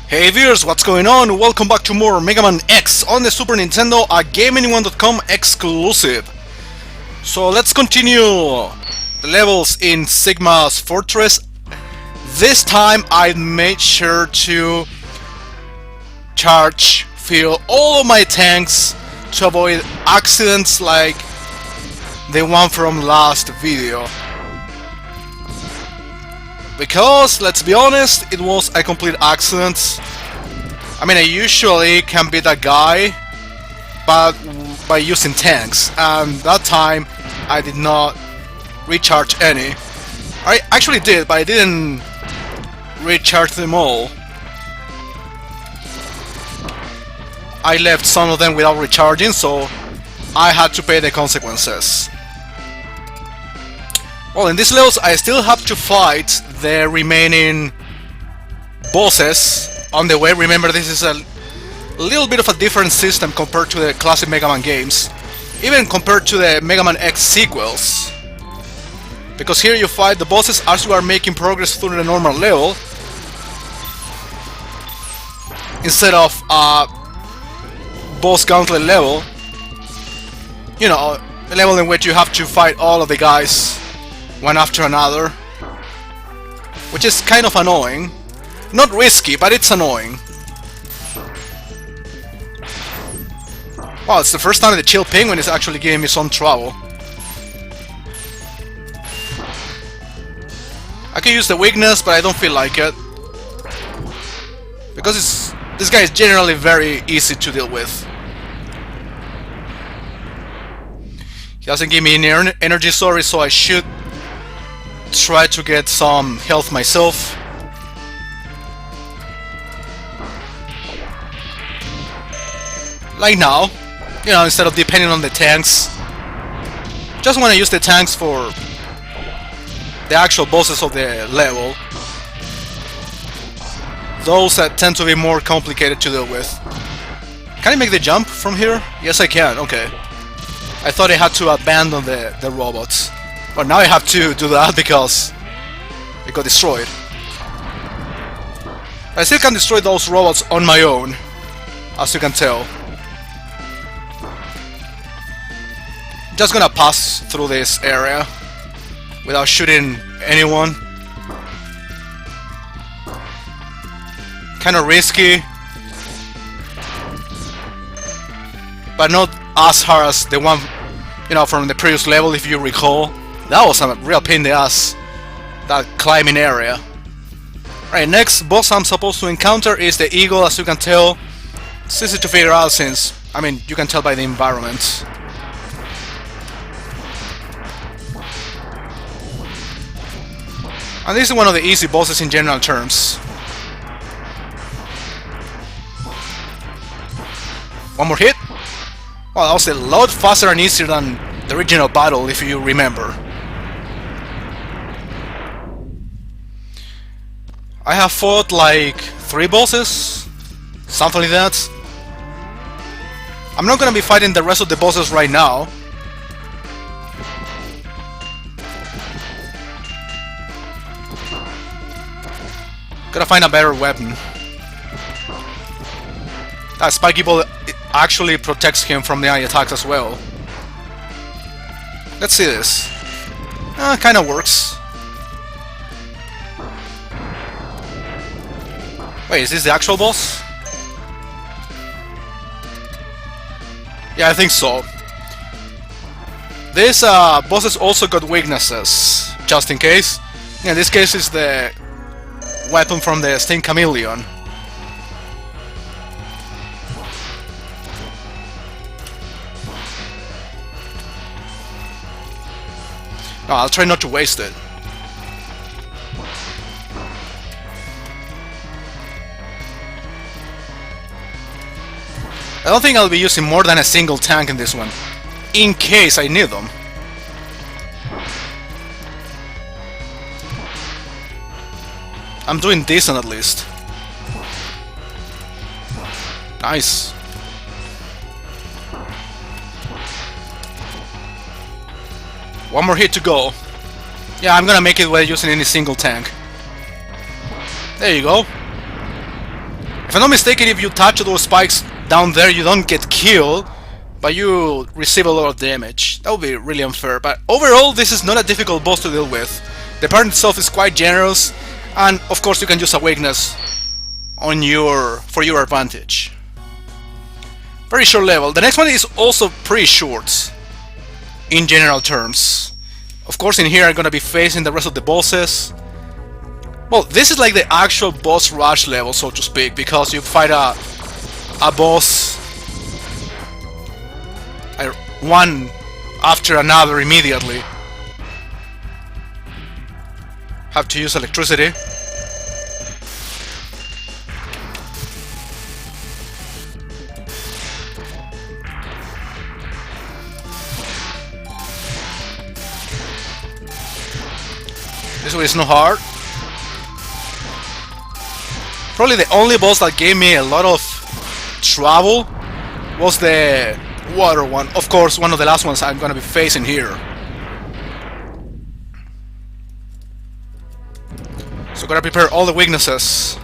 Hey viewers, what's going on? Welcome back to more Megaman X on the Super Nintendo, a GameAnyone.com exclusive. So let's continue the levels in Sigma's Fortress. This time I made sure to fill all of my tanks to avoid accidents like the one from last video. Because, let's be honest, it was a complete accident. I mean, I usually can beat that guy, but by using tanks, and that time I did not recharge any. I actually did, but I didn't recharge them all. I left some of them without recharging, so I had to pay the consequences. Well, in these levels I still have to fight the remaining bosses on the way. Remember, this is a little bit of a different system compared to the classic Mega Man games, even compared to the Mega Man X sequels, because here you fight the bosses as you are making progress through the normal level, instead of a boss gauntlet level, you know, a level in which you have to fight all of the guys one after another, which is kind of annoying. Not risky, but it's annoying. Wow, it's the first time the Chill Penguin is actually giving me some trouble. I can use the weakness, but I don't feel like it, because this guy is generally very easy to deal with. He doesn't give me any energy, sorry, so I should try to get some health myself. Like now, you know, instead of depending on the tanks. Just want to use the tanks for the actual bosses of the level. Those that tend to be more complicated to deal with. Can I make the jump from here? Yes, I can, okay. I thought I had to abandon the robots. But now I have to do that because it got destroyed. I still can destroy those robots on my own, as you can tell. Just gonna pass through this area without shooting anyone. Kinda risky, but not as hard as the one, you know, from the previous level, if you recall. That was a real pain in the ass, that climbing area. Right, next boss I'm supposed to encounter is the eagle, as you can tell. It's easy to figure out since, I mean, you can tell by the environment. And this is one of the easy bosses in general terms. One more hit. Well, that was a lot faster and easier than the original battle, if you remember. I have fought like 3 bosses, something like that. I'm not gonna be fighting the rest of the bosses right now. Gotta find a better weapon. That spiky ball actually protects him from the eye attacks as well. Let's see this. Kinda works. Wait, is this the actual boss? Yeah, I think so. This boss has also got weaknesses, just in case. In this case, is the weapon from the Sting Chameleon. No, I'll try not to waste it. I don't think I'll be using more than a single tank in this one, in case I need them. I'm doing decent at least. Nice. One more hit to go. Yeah, I'm gonna make it without using any single tank. There you go. If I'm not mistaken, if you touch those spikes down there, you don't get killed, but you receive a lot of damage. That would be really unfair, but overall, this is not a difficult boss to deal with. The part itself is quite generous, and of course you can use a weakness on for your advantage. Very short level. The next one is also pretty short, in general terms. Of course, in here I'm gonna be facing the rest of the bosses. Well, this is like the actual boss rush level, so to speak, because you fight a boss one after another immediately. Have to use electricity. This way is not hard. Probably the only boss that gave me a lot of trouble was the water one. Of course, one of the last ones I'm gonna be facing here. So gotta prepare all the weaknesses.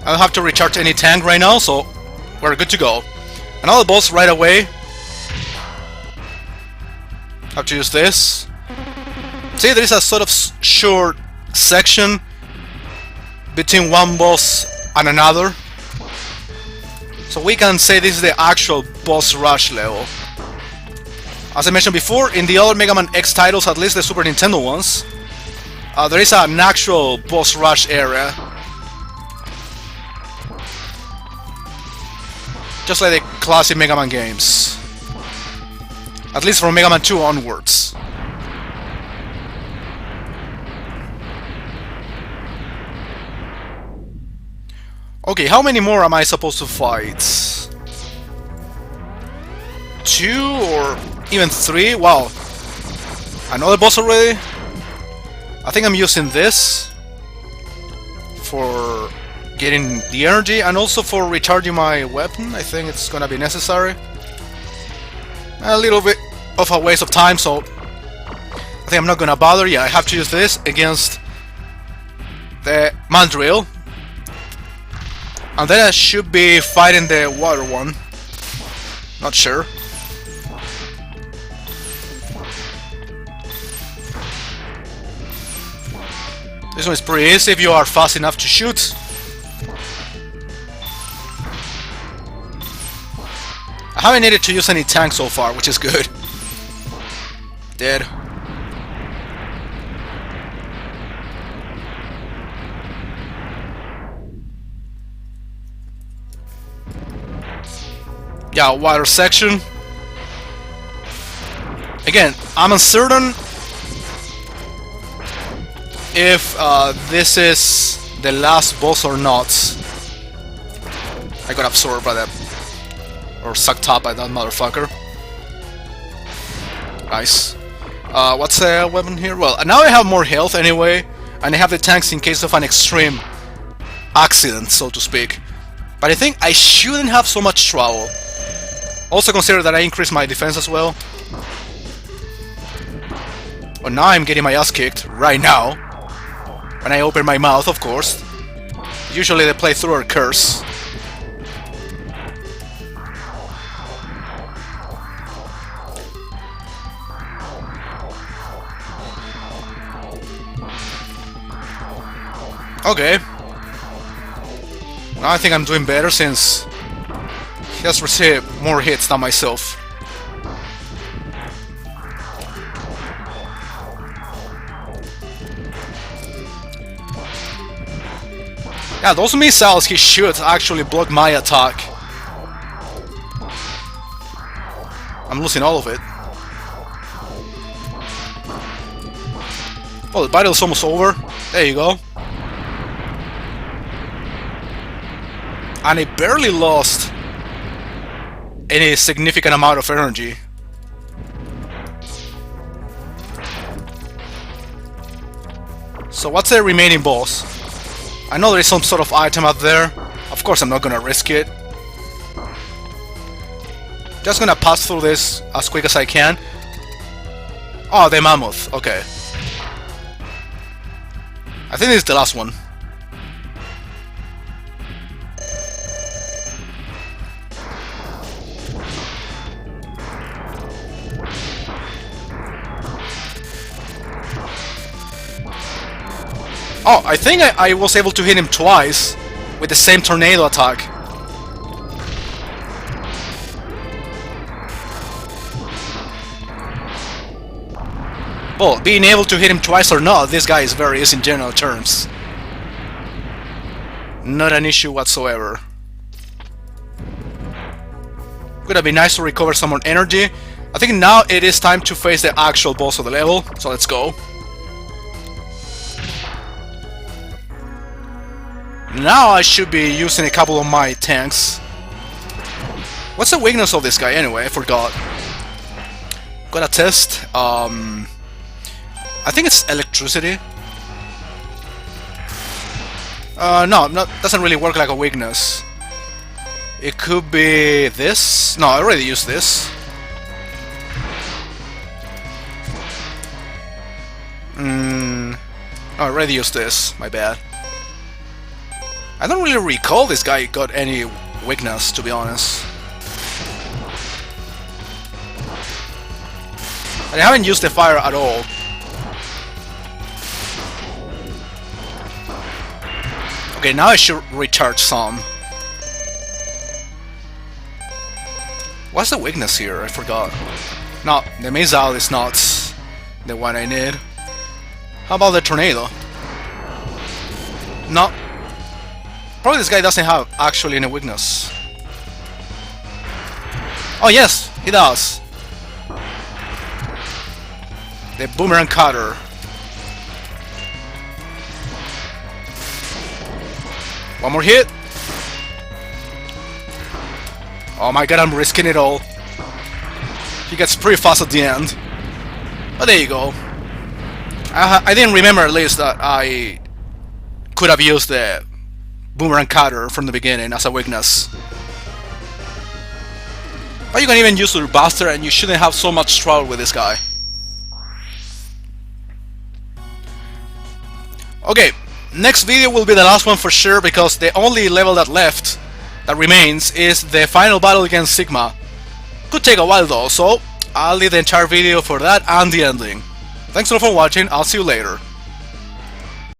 I don't have to recharge any tank right now, so we're good to go. Another boss right away. Have to use this. See, there is a sort of short section between one boss and another. So we can say this is the actual boss rush level. As I mentioned before, in the other Mega Man X titles, at least the Super Nintendo ones, there is an actual boss rush area. Just like the classic Mega Man games. At least from Mega Man 2 onwards. Okay, how many more am I supposed to fight? 2 or even 3? Wow. Another boss already? I think I'm using this for getting the energy and also for recharging my weapon. I think it's gonna be necessary. A little bit of a waste of time, so I think I'm not gonna bother. Yeah, I have to use this against the mandrill. And then I should be fighting the water one. Not sure. This one is pretty easy if you are fast enough to shoot. I haven't needed to use any tank so far, which is good. Dead. Yeah, water section. Again, I'm uncertain if this is the last boss or not. I got absorbed by that. Or sucked up by that motherfucker. Nice. What's the weapon here? Well, now I have more health anyway, and I have the tanks in case of an extreme accident, so to speak. But I think I shouldn't have so much trouble. Also consider that I increased my defense as well. Well, now I'm getting my ass kicked, right now. When I open my mouth, of course. Usually the playthrough occurs. Okay. Now I think I'm doing better since he has received more hits than myself. Yeah, those missiles he shoots actually block my attack. I'm losing all of it. Oh, the battle's almost over. There you go. And I barely lost any significant amount of energy. So what's the remaining boss? I know there is some sort of item out there. Of course I'm not gonna risk it. Just gonna pass through this as quick as I can. Oh, the mammoth. Okay. I think this is the last one. Oh, I think I was able to hit him twice with the same tornado attack. Well, being able to hit him twice or not, this guy is very easy in general terms. Not an issue whatsoever. Would have been nice to recover some more energy. I think now it is time to face the actual boss of the level, so let's go. Now I should be using a couple of my tanks. What's the weakness of this guy anyway? I forgot. Gotta test. I think it's electricity. No, doesn't really work like a weakness. It could be this. No, I already used this. No, I already used this. My bad. I don't really recall this guy got any weakness, to be honest. I haven't used the fire at all. Okay, now I should recharge some. What's the weakness here? I forgot. No, the missile is not the one I need. How about the tornado? No. Probably this guy doesn't have actually any weakness. Oh yes, he does. The boomerang cutter. One more hit. Oh my god, I'm risking it all. He gets pretty fast at the end. But there you go. I didn't remember at least that I could have used the boomerang cutter from the beginning as a weakness. But you can even use your buster and you shouldn't have so much trouble with this guy. Okay, next video will be the last one for sure, because the only level that remains is the final battle against Sigma. Could take a while though, so I'll leave the entire video for that and the ending. Thanks a lot for watching, I'll see you later.